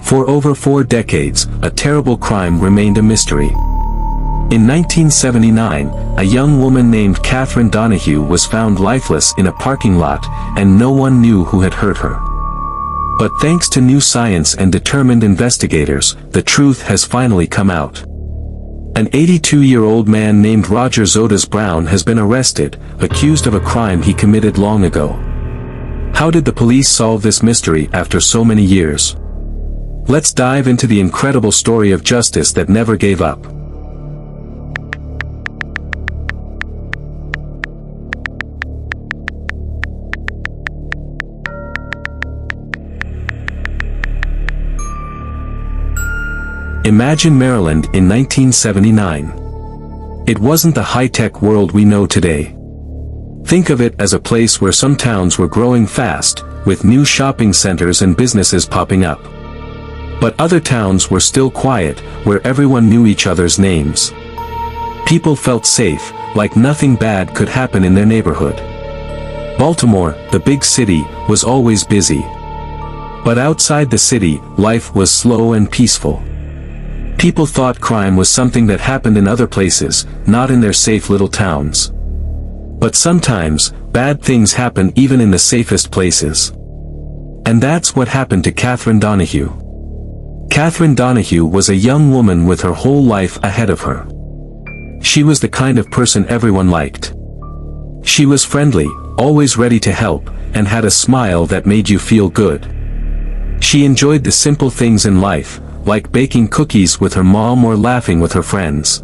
For over 4 decades, a terrible crime remained a mystery. In 1979, a young woman named Kathryn Donohue was found lifeless in a parking lot, and no one knew who had hurt her. But thanks to new science and determined investigators, the truth has finally come out. An 82-year-old man named Roger Zotas Brown has been arrested, accused of a crime he committed long ago. How did the police solve this mystery after so many years? Let's dive into the incredible story of justice that never gave up. Imagine Maryland in 1979. It wasn't the high-tech world we know today. Think of it as a place where some towns were growing fast, with new shopping centers and businesses popping up. But other towns were still quiet, where everyone knew each other's names. People felt safe, like nothing bad could happen in their neighborhood. Baltimore, the big city, was always busy. But outside the city, life was slow and peaceful. People thought crime was something that happened in other places, not in their safe little towns. But sometimes, bad things happen even in the safest places. And that's what happened to Kathryn Donohue. Kathryn Donohue was a young woman with her whole life ahead of her. She was the kind of person everyone liked. She was friendly, always ready to help, and had a smile that made you feel good. She enjoyed the simple things in life, like baking cookies with her mom or laughing with her friends.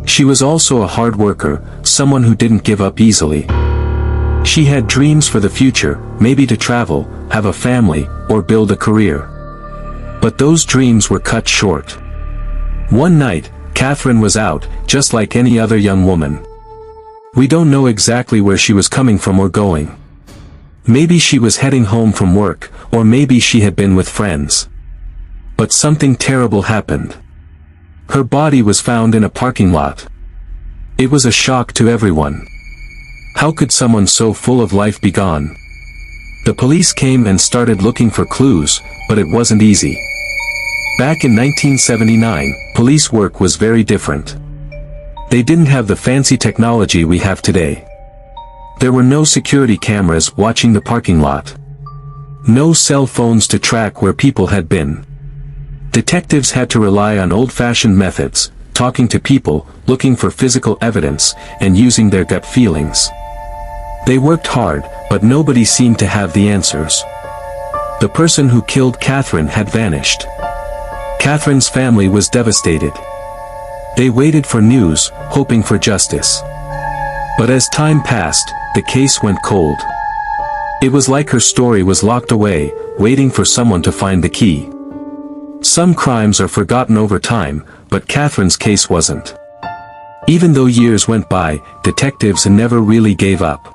She was also a hard worker, someone who didn't give up easily. She had dreams for the future, maybe to travel, have a family, or build a career. But those dreams were cut short. One night, Kathryn was out, just like any other young woman. We don't know exactly where she was coming from or going. Maybe she was heading home from work, or maybe she had been with friends. But something terrible happened. Her body was found in a parking lot. It was a shock to everyone. How could someone so full of life be gone? The police came and started looking for clues, but it wasn't easy. Back in 1979, police work was very different. They didn't have the fancy technology we have today. There were no security cameras watching the parking lot. No cell phones to track where people had been. Detectives had to rely on old-fashioned methods, talking to people, looking for physical evidence, and using their gut feelings. They worked hard, but nobody seemed to have the answers. The person who killed Kathryn had vanished. Kathryn's family was devastated. They waited for news, hoping for justice. But as time passed, the case went cold. It was like her story was locked away, waiting for someone to find the key. Some crimes are forgotten over time, but Kathryn's case wasn't. Even though years went by, detectives never really gave up.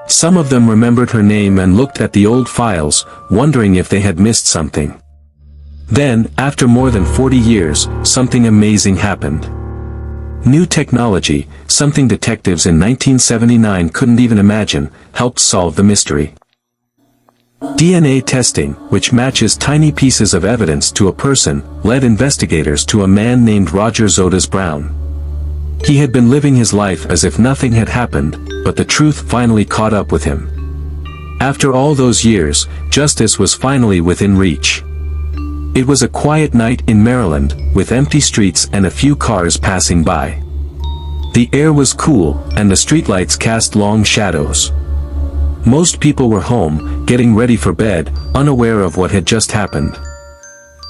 Some of them remembered her name and looked at the old files, wondering if they had missed something. Then, after more than 40 years, something amazing happened. New technology, something detectives in 1979 couldn't even imagine, helped solve the mystery. DNA testing, which matches tiny pieces of evidence to a person, led investigators to a man named Roger Zotas Brown. He had been living his life as if nothing had happened, but the truth finally caught up with him. After all those years, justice was finally within reach. It was a quiet night in Maryland, with empty streets and a few cars passing by. The air was cool, and the streetlights cast long shadows. Most people were home, getting ready for bed, unaware of what had just happened.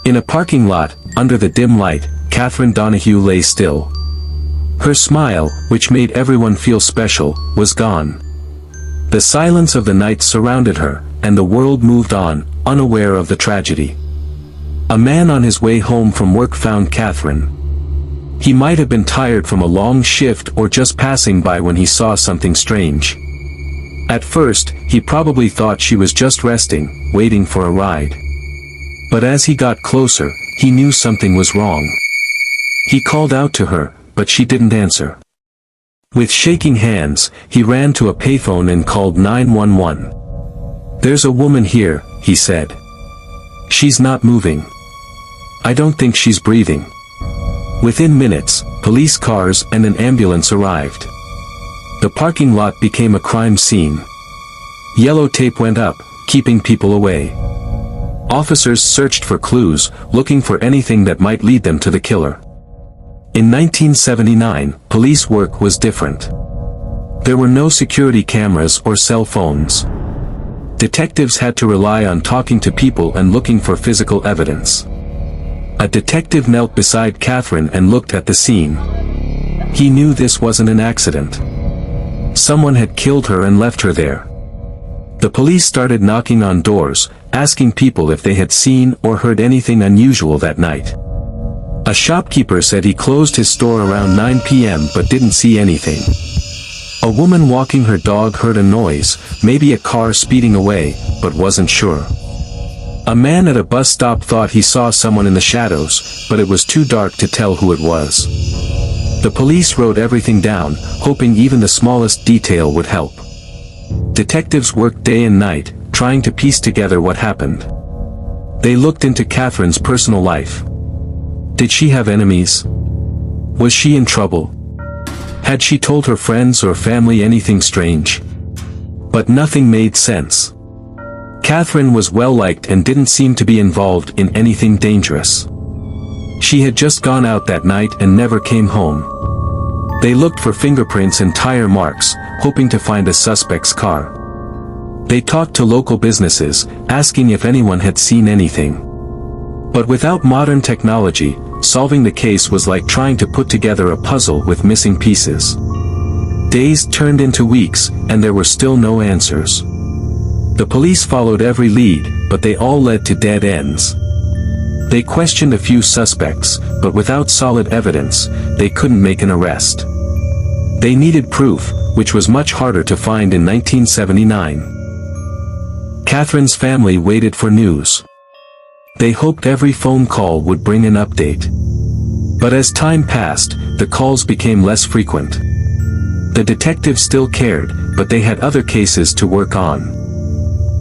In a parking lot, under the dim light, Kathryn Donohue lay still. Her smile, which made everyone feel special, was gone. The silence of the night surrounded her, and the world moved on, unaware of the tragedy. A man on his way home from work found Kathryn. He might have been tired from a long shift or just passing by when he saw something strange. At first, he probably thought she was just resting, waiting for a ride. But as he got closer, he knew something was wrong. He called out to her, but she didn't answer. With shaking hands, he ran to a payphone and called 911. "There's a woman here," he said. She's not moving. I don't think she's breathing. Within minutes, police cars and an ambulance arrived. The parking lot became a crime scene. Yellow tape went up, keeping people away. Officers searched for clues, looking for anything that might lead them to the killer. In 1979, police work was different. There were no security cameras or cell phones. Detectives had to rely on talking to people and looking for physical evidence. A detective knelt beside Kathryn and looked at the scene. He knew this wasn't an accident. Someone had killed her and left her there. The police started knocking on doors, asking people if they had seen or heard anything unusual that night. A shopkeeper said he closed his store around 9 p.m. but didn't see anything. A woman walking her dog heard a noise, maybe a car speeding away, but wasn't sure. A man at a bus stop thought he saw someone in the shadows, but it was too dark to tell who it was. The police wrote everything down, hoping even the smallest detail would help. Detectives worked day and night, trying to piece together what happened. They looked into Kathryn's personal life. Did she have enemies? Was she in trouble? Had she told her friends or family anything strange? But nothing made sense. Kathryn was well-liked and didn't seem to be involved in anything dangerous. She had just gone out that night and never came home. They looked for fingerprints and tire marks, hoping to find a suspect's car. They talked to local businesses, asking if anyone had seen anything. But without modern technology, solving the case was like trying to put together a puzzle with missing pieces. Days turned into weeks, and there were still no answers. The police followed every lead, but they all led to dead ends. They questioned a few suspects, but without solid evidence, they couldn't make an arrest. They needed proof, which was much harder to find in 1979. Kathryn's family waited for news. They hoped every phone call would bring an update. But as time passed, the calls became less frequent. The detectives still cared, but they had other cases to work on.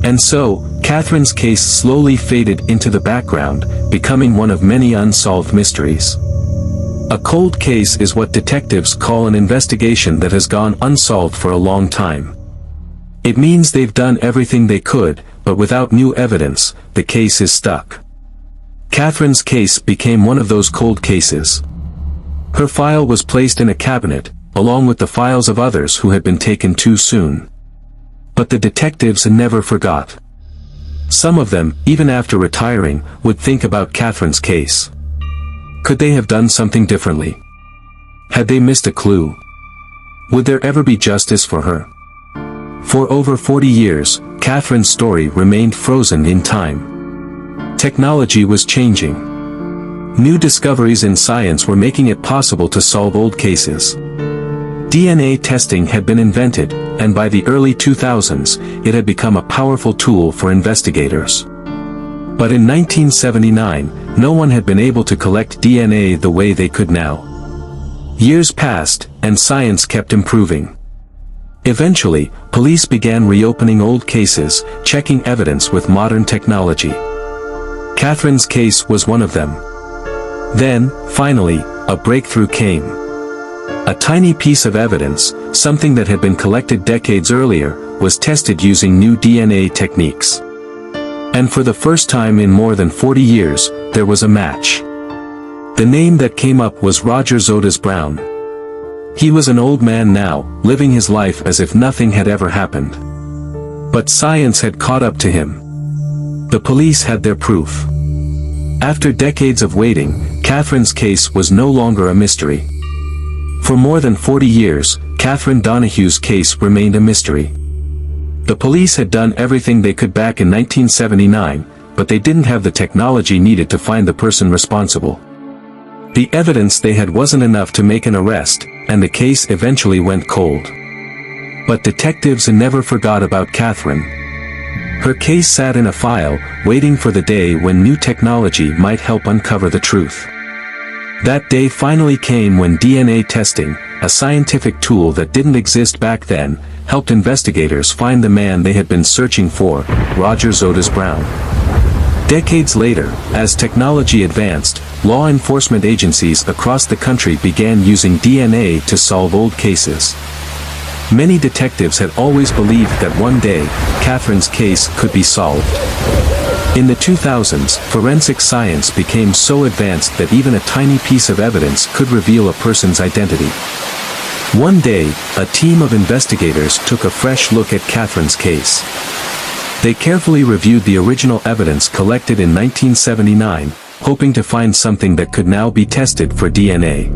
And so, Kathryn's case slowly faded into the background, becoming one of many unsolved mysteries. A cold case is what detectives call an investigation that has gone unsolved for a long time. It means they've done everything they could, but without new evidence, the case is stuck. Kathryn's case became one of those cold cases. Her file was placed in a cabinet, along with the files of others who had been taken too soon. But the detectives never forgot. Some of them, even after retiring, would think about Kathryn's case. Could they have done something differently? Had they missed a clue? Would there ever be justice for her? For over 40 years, Kathryn's story remained frozen in time. Technology was changing. New discoveries in science were making it possible to solve old cases. DNA testing had been invented, and by the early 2000s, it had become a powerful tool for investigators. But in 1979, no one had been able to collect DNA the way they could now. Years passed, and science kept improving. Eventually, police began reopening old cases, checking evidence with modern technology. Kathryn's case was one of them. Then, finally, a breakthrough came. A tiny piece of evidence, something that had been collected decades earlier, was tested using new DNA techniques. And for the first time in more than 40 years, there was a match. The name that came up was Roger Zotis Brown. He was an old man now, living his life as if nothing had ever happened. But science had caught up to him. The police had their proof. After decades of waiting, Kathryn's case was no longer a mystery. For more than 40 years, Kathryn Donohue's case remained a mystery. The police had done everything they could back in 1979, but they didn't have the technology needed to find the person responsible. The evidence they had wasn't enough to make an arrest, and the case eventually went cold. But detectives never forgot about Kathryn. Her case sat in a file, waiting for the day when new technology might help uncover the truth. That day finally came when DNA testing, a scientific tool that didn't exist back then, helped investigators find the man they had been searching for, Roger Zotis Brown. Decades later, as technology advanced, law enforcement agencies across the country began using DNA to solve old cases. Many detectives had always believed that one day, Kathryn's case could be solved. In the 2000s, forensic science became so advanced that even a tiny piece of evidence could reveal a person's identity. One day, a team of investigators took a fresh look at Kathryn's case. They carefully reviewed the original evidence collected in 1979, hoping to find something that could now be tested for DNA.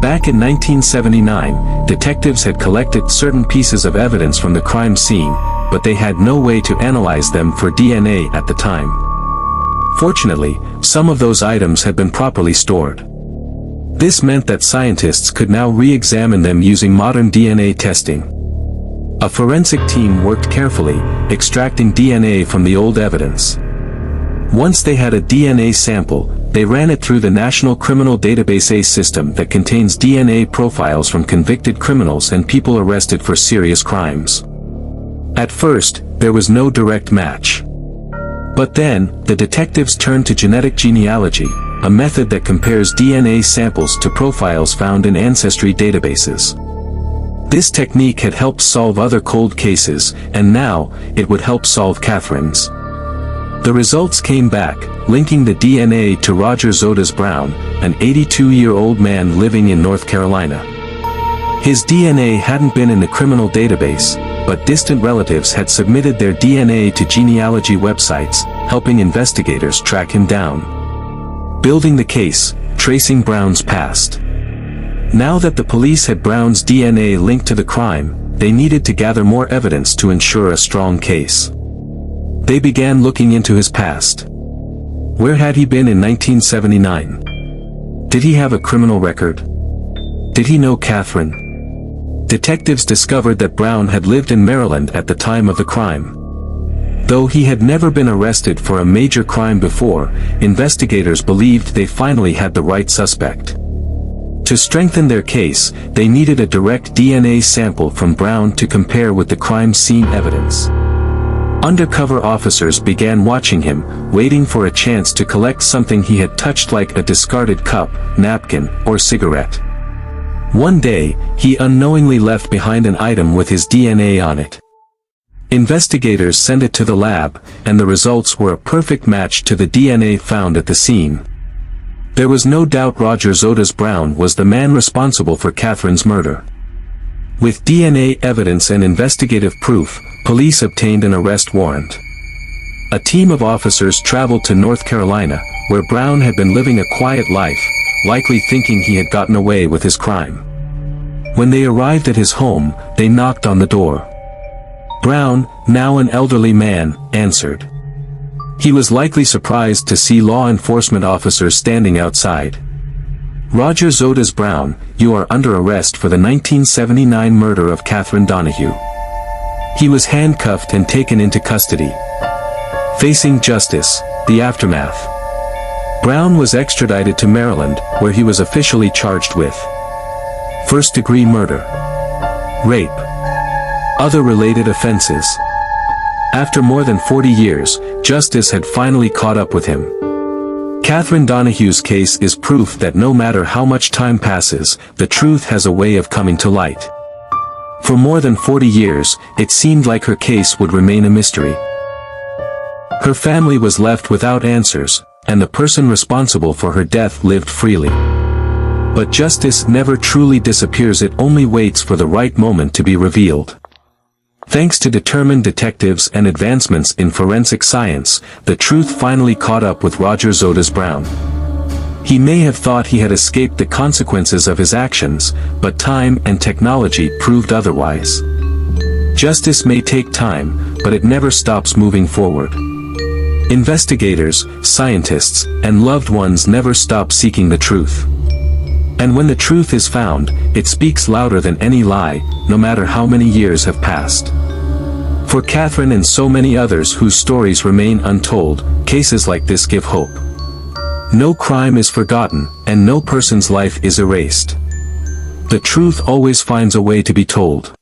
Back in 1979, detectives had collected certain pieces of evidence from the crime scene, but they had no way to analyze them for DNA at the time. Fortunately, some of those items had been properly stored. This meant that scientists could now re-examine them using modern DNA testing. A forensic team worked carefully, extracting DNA from the old evidence. Once they had a DNA sample, they ran it through the National Criminal Database system that contains DNA profiles from convicted criminals and people arrested for serious crimes. At first, there was no direct match. But then, the detectives turned to genetic genealogy, a method that compares DNA samples to profiles found in ancestry databases. This technique had helped solve other cold cases, and now, it would help solve Kathryn's. The results came back, linking the DNA to Roger Zodas Brown, an 82-year-old man living in North Carolina. His DNA hadn't been in the criminal database, but distant relatives had submitted their DNA to genealogy websites, helping investigators track him down. Building the case, tracing Brown's past. Now that the police had Brown's DNA linked to the crime, they needed to gather more evidence to ensure a strong case. They began looking into his past. Where had he been in 1979? Did he have a criminal record? Did he know Kathryn? Detectives discovered that Brown had lived in Maryland at the time of the crime. Though he had never been arrested for a major crime before, investigators believed they finally had the right suspect. To strengthen their case, they needed a direct DNA sample from Brown to compare with the crime scene evidence. Undercover officers began watching him, waiting for a chance to collect something he had touched, like a discarded cup, napkin, or cigarette. One day, he unknowingly left behind an item with his DNA on it. Investigators sent it to the lab, and the results were a perfect match to the DNA found at the scene. There was no doubt Roger Zodas Brown was the man responsible for Kathryn's murder. With DNA evidence and investigative proof, police obtained an arrest warrant. A team of officers traveled to North Carolina, where Brown had been living a quiet life, likely thinking he had gotten away with his crime. When they arrived at his home, they knocked on the door. Brown, now an elderly man, answered. He was likely surprised to see law enforcement officers standing outside. Roger Zodas Brown, you are under arrest for the 1979 murder of Kathryn Donohue. He was handcuffed and taken into custody. Facing justice, the aftermath. Brown was extradited to Maryland, where he was officially charged with first-degree murder, rape, other related offenses. After more than 40 years, justice had finally caught up with him. Kathryn Donohue's case is proof that no matter how much time passes, the truth has a way of coming to light. For more than 40 years, it seemed like her case would remain a mystery. Her family was left without answers, and the person responsible for her death lived freely. But justice never truly disappears, it only waits for the right moment to be revealed. Thanks to determined detectives and advancements in forensic science, the truth finally caught up with Roger Zodas Brown. He may have thought he had escaped the consequences of his actions, but time and technology proved otherwise. Justice may take time, but it never stops moving forward. Investigators, scientists, and loved ones never stop seeking the truth. And when the truth is found, it speaks louder than any lie, no matter how many years have passed. For Kathryn and so many others whose stories remain untold, cases like this give hope. No crime is forgotten, and no person's life is erased. The truth always finds a way to be told.